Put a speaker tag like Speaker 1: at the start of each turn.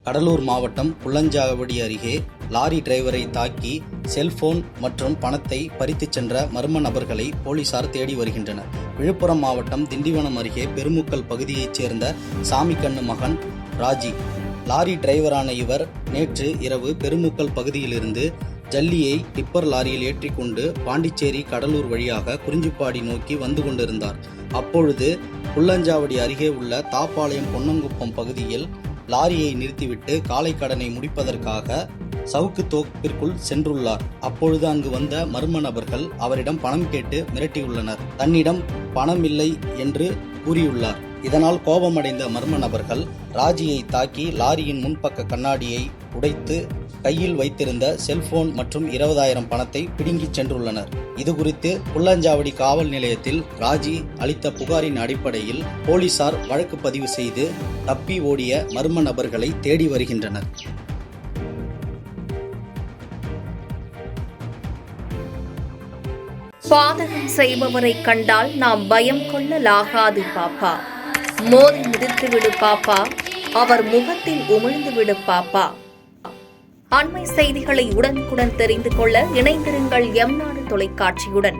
Speaker 1: கடலூர் மாவட்டம் புல்லஞ்சாவடி அருகே லாரி டிரைவரை தாக்கி செல்போன் மற்றும் பணத்தை பறித்துச் சென்ற மர்ம நபர்களை போலீசார் தேடி வருகின்றனர். விழுப்புரம் மாவட்டம் திண்டிவனம் அருகே பெருமுக்கல் பகுதியைச் சேர்ந்த சாமிக்கண்ணு மகன் ராஜி. லாரி டிரைவரான இவர் நேற்று இரவு பெருமுக்கல் பகுதியிலிருந்து ஜல்லியை டிப்பர் லாரியில் ஏற்றிக்கொண்டு பாண்டிச்சேரி கடலூர் வழியாக குறிஞ்சிப்பாடி நோக்கி வந்து கொண்டிருந்தார். அப்பொழுது புல்லஞ்சாவடி அருகே உள்ள தாப்பாளையம் பொன்னங்குப்பம் பகுதியில் லாரியை நிறுத்திவிட்டு காலை கடனை முடிப்பதற்காக சவுக்கு தோப்பிற்குள் சென்றுள்ளார். அப்பொழுது அங்கு வந்த மர்ம நபர்கள் அவரிடம் பணம் கேட்டு மிரட்டியுள்ளனர். தன்னிடம் பணம் இல்லை என்று கூறியுள்ளார். இதனால் கோபமடைந்த மர்ம நபர்கள் ராஜியை தாக்கி லாரியின் முன்பக்க கண்ணாடியை உடைத்து கையில் வைத்திருந்த செல்போன் மற்றும் 20,000 பணத்தை பிடுங்கிச் சென்றுள்ளனர். இதுகுறித்து புல்லஞ்சாவடி காவல் நிலையத்தில் ராஜி அளித்த புகாரின் அடிப்படையில் போலீசார் வழக்கு பதிவு செய்து தப்பி ஓடிய மர்ம நபர்களை தேடி வருகின்றனர்.
Speaker 2: பாதகம் செய்பவரை கண்டால் நாம் பயம் கொள்ளலாகாது பாப்பா. மோதி மிதித்துவிடு பாப்பா, அவர் முகத்தில் உமிழ்ந்து விடு பாப்பா. அண்மை செய்திகளை உடனுக்குடன் தெரிந்து கொள்ள இணைந்திருங்கள் எம் நாடு தொலைக்காட்சியுடன்.